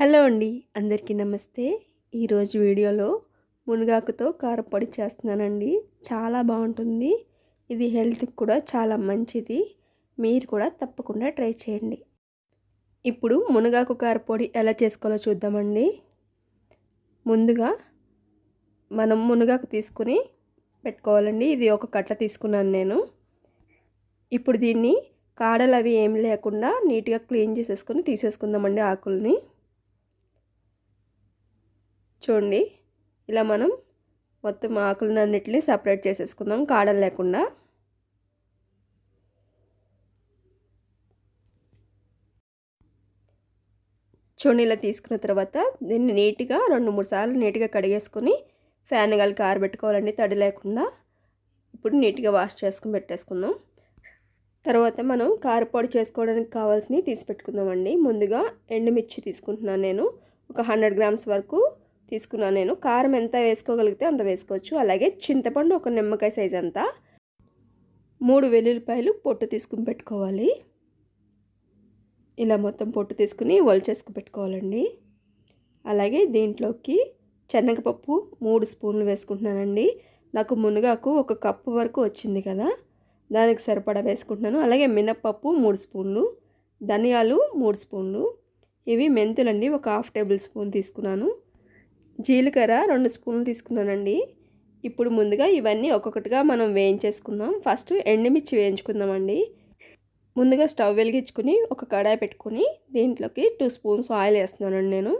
Hello అండి, అందరికీ నమస్తే. ఈరోజు వీడియోలో మునగాకుతో కారపొడి చేస్తున్నానండి. చాలా బాగుంటుంది. ఇది హెల్త్కి కూడా చాలా మంచిది. మీరు కూడా తప్పకుండా ట్రై చేయండి. ఇప్పుడు మునగాకు కారపొడి ఎలా చేసుకోవాలో చూద్దామండి. ముందుగా మనం మునగాకు తీసుకుని పెట్టుకోవాలండి. ఇది ఒక కట్ట తీసుకున్నాను నేను. ఇప్పుడు దీన్ని కాడలు అవి ఏం లేకుండా నీట్గా క్లీన్ చేసేసుకొని తీసేసుకుందామండి ఆకుల్ని. చూడండి, ఇలా మనం మొత్తం ఆకులన్నిటిని సపరేట్ చేసేసుకుందాం కాడలు లేకుండా. చూడండి, ఇలా తీసుకున్న తర్వాత దీన్ని నీట్గా 2-3 సార్లు నీట్గా కడిగేసుకొని ఫ్యాన్ గాలికి ఆరబెట్టుకోవాలండి, తడి లేకుండా. ఇప్పుడు నీట్గా వాష్ చేసుకుని పెట్టేసుకుందాం. తర్వాత మనం కారపొడి చేసుకోవడానికి కావాల్సినవి తీసి పెట్టుకుందామండి. ముందుగా ఎండుమిర్చి తీసుకుంటున్నాను నేను. ఒక 100 గ్రామ్స్ వరకు తీసుకున్నాను నేను. కారం ఎంత వేసుకోగలిగితే అంత వేసుకోవచ్చు. అలాగే చింతపండు ఒక నిమ్మకాయ సైజ్ అంతా, 3 వెల్లుల్లిపాయలు పొట్టు తీసుకుని పెట్టుకోవాలి. ఇలా మొత్తం పొట్టు తీసుకుని ఒలిచేసుకుని పెట్టుకోవాలండి. అలాగే దీంట్లోకి శనగపప్పు 3 స్పూన్లు వేసుకుంటున్నానండి. నాకు మునగాకు 1 కప్పు వరకు వచ్చింది కదా, దానికి సరిపడా వేసుకుంటున్నాను. అలాగే మినప్పప్పు 3 స్పూన్లు, ధనియాలు 3 స్పూన్లు, ఇవి మెంతులండి ఒక 1/2 టేబుల్ స్పూన్ తీసుకున్నాను. జీలకర్ర 2 స్పూన్లు తీసుకున్నానండి. ఇప్పుడు ముందుగా ఇవన్నీ ఒక్కొక్కటిగా మనం వేయించేసుకుందాం. ఫస్ట్ ఎండుమిర్చి వేయించుకుందామండి. ముందుగా స్టవ్ వెలిగించుకుని ఒక కడాయి పెట్టుకుని దీంట్లోకి 2 స్పూన్స్ ఆయిల్ వేస్తున్నానండి నేను.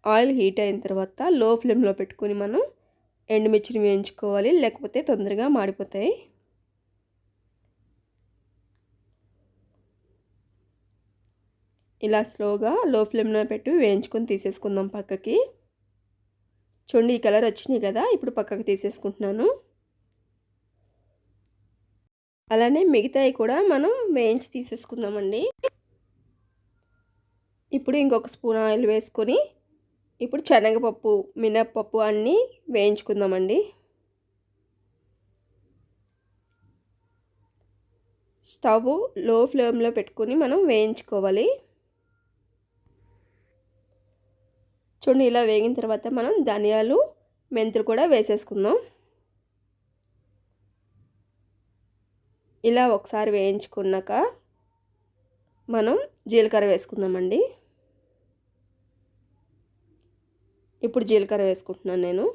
ఆయిల్ హీట్ అయిన తర్వాత లో ఫ్లేమ్లో పెట్టుకుని మనం ఎండుమిర్చిని వేయించుకోవాలి, లేకపోతే తొందరగా మాడిపోతాయి. ఇలా స్లోగా లో ఫ్లేమ్లో పెట్టి వేయించుకొని తీసేసుకుందాం పక్కకి. చూడండి, ఈ కలర్ వచ్చినాయి కదా, ఇప్పుడు పక్కకి తీసేసుకుంటున్నాను. అలానే మిగతాయి కూడా మనం వేయించి తీసేసుకుందామండి. ఇప్పుడు ఇంకొక స్పూన్ ఆయిల్ వేసుకొని ఇప్పుడు శనగపప్పు, మినప్పప్పు అన్నీ వేయించుకుందామండి. స్టవ్ లో ఫ్లేమ్లో పెట్టుకుని మనం వేయించుకోవాలి. చూడండి, ఇలా వేగిన తర్వాత మనం ధనియాలు, మెంతులు కూడా వేసేసుకుందాం. ఇలా ఒకసారి వేయించుకున్నాక మనం జీలకర్ర వేసుకుందామండి. ఇప్పుడు జీలకర్ర వేసుకుంటున్నాను నేను.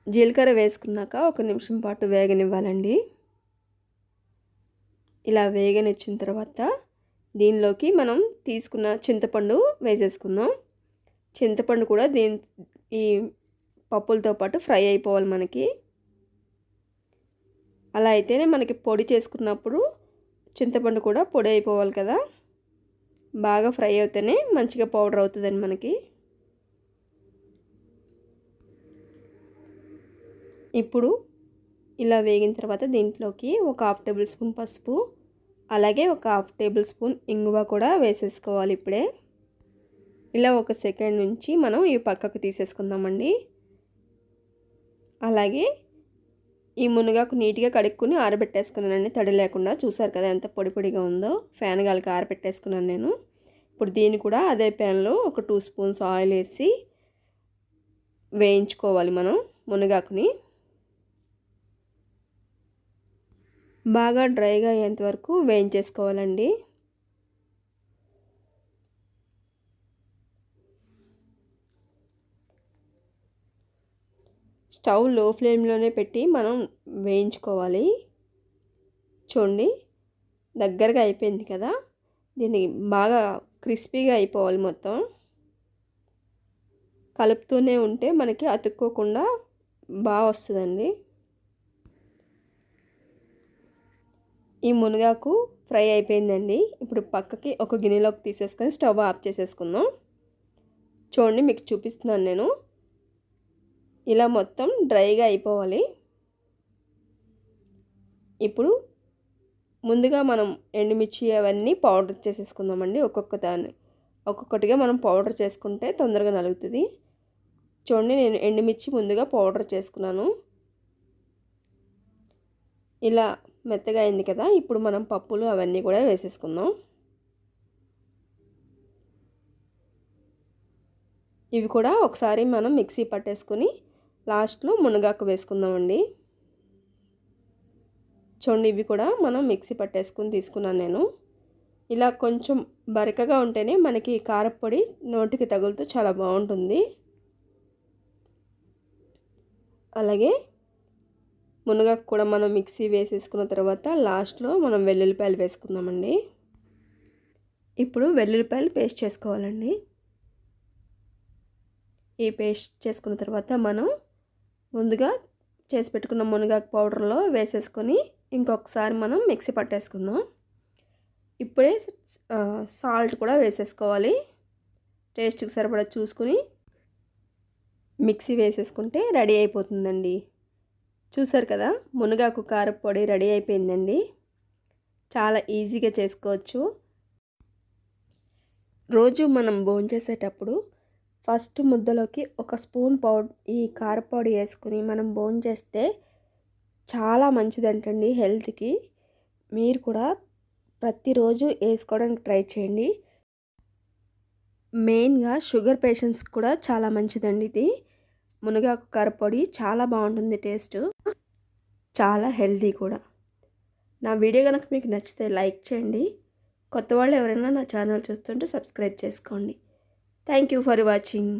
జీలకర్ర వేసుకున్నాక 1 నిమిషం పాటు వేగనివ్వాలండి. ఇలా వేగనిచ్చిన తర్వాత దీనిలోకి మనం తీసుకున్న చింతపండు వేసేసుకుందాం. చింతపండు కూడా ఈ పప్పులతో పాటు ఫ్రై అయిపోవాలి మనకి. అలా అయితేనే మనకి పొడి చేసుకున్నప్పుడు చింతపండు కూడా పొడి అయిపోవాలి కదా, బాగా ఫ్రై అవుతేనే మంచిగా పౌడర్ అవుతుందండి మనకి. ఇప్పుడు ఇలా వేగిన తర్వాత దీంట్లోకి ఒక 1/2 టేబుల్ స్పూన్ పసుపు, అలాగే ఒక 1/2 టేబుల్ స్పూన్ ఇంగువ కూడా వేసేసుకోవాలి ఇప్పుడే. ఇలా 1 సెకండ్ నుంచి మనం ఈ పక్కకు తీసేసుకుందామండి. అలాగే ఈ మునగాకు నీట్గా కడుక్కుని ఆరబెట్టేసుకున్నానండి, తడి లేకుండా. చూసారు కదా ఎంత పొడి పొడిగా ఉందో. ఫ్యాన్ గాలికి ఆరబెట్టేసుకున్నాను నేను. ఇప్పుడు దీన్ని కూడా అదే ప్యాన్లో ఒక 2 స్పూన్స్ ఆయిల్ వేసి వేయించుకోవాలి మనం మునగాకుని. బాగా డ్రైగా అయ్యేంత వరకు వేయించేసుకోవాలండి. స్టవ్ లో ఫ్లేమ్లోనే పెట్టి మనం వేయించుకోవాలి. చూడండి, దగ్గరగా అయిపోయింది కదా, దీన్ని బాగా క్రిస్పీగా అయిపోవాలి మొత్తం. కలుపుతూనే ఉంటే మనకి అతుక్కోకుండా బాగా వస్తుందండి. ఈ మునగాకు ఫ్రై అయిపోయిందండి. ఇప్పుడు పక్కకి ఒక గిన్నెలోకి తీసేసుకొని స్టవ్ ఆఫ్ చేసేసుకుందాం. చూడండి, మీకు చూపిస్తున్నాను నేను. ఇలా మొత్తం డ్రైగా అయిపోవాలి. ఇప్పుడు ముందుగా మనం ఎండుమిర్చి అవన్నీ పౌడర్ చేసేసుకుందామండి. ఒక్కొక్కటిగా మనం పౌడర్ చేసుకుంటే తొందరగా నలుగుతుంది. చూడండి, నేను ఎండుమిర్చి ముందుగా పౌడర్ చేసుకున్నాను. ఇలా మెత్తగా అయింది కదా, ఇప్పుడు మనం పప్పులు అవన్నీ కూడా వేసేసుకుందాం. ఇవి కూడా ఒకసారి మనం మిక్సీ పట్టేసుకొని లాస్ట్లో మునగాకు వేసుకుందామండి. చూడండి, ఇవి కూడా మనం మిక్సీ పట్టేసుకుని తీసుకున్నాను నేను. ఇలా కొంచెం బరకగా ఉంటేనే మనకి కారపొడి నోటికి తగులుతూ చాలా బాగుంటుంది. అలాగే మునగాకు కూడా మనం మిక్సీ వేసేసుకున్న తర్వాత లాస్ట్లో మనం వెల్లుల్లిపాయలు వేసుకుందామండి. ఇప్పుడు వెల్లుల్లిపాయలు పేస్ట్ చేసుకోవాలండి. ఈ పేస్ట్ చేసుకున్న తర్వాత మనం ముందుగా చేసి పెట్టుకున్న మునగాకు పౌడర్లో వేసేసుకొని ఇంకొకసారి మనం మిక్సీ పట్టేసుకుందాం. ఇప్పుడే సాల్ట్ కూడా వేసేసుకోవాలి. టేస్ట్కి సరిపడా చూసుకుని మిక్సీ వేసేసుకుంటే రెడీ అయిపోతుందండి. చూసారు కదా, మునగాకు కారపొడి రెడీ అయిపోయిందండి. చాలా ఈజీగా చేసుకోవచ్చు. రోజు మనం భోంచేసేటప్పుడు ఫస్ట్ ముద్దలోకి ఒక స్పూన్ ఈ కారపొడి వేసుకుని మనం భోంచేస్తే చాలా మంచిదంటండి హెల్త్కి. మీరు కూడా ప్రతిరోజు వేసుకోవడానికి ట్రై చేయండి. మెయిన్గా షుగర్ పేషెంట్స్కి కూడా చాలా మంచిదండి ఇది. మునగాకు కారపొడి చాలా బాగుంటుంది, టేస్ట్ చాలా హెల్తీ కూడా. నా వీడియో కనుక మీకు నచ్చితే లైక్ చేయండి. కొత్త వాళ్ళు ఎవరైనా నా ఛానల్ చూస్తుంటే సబ్స్క్రైబ్ చేసుకోండి. Thank you for watching.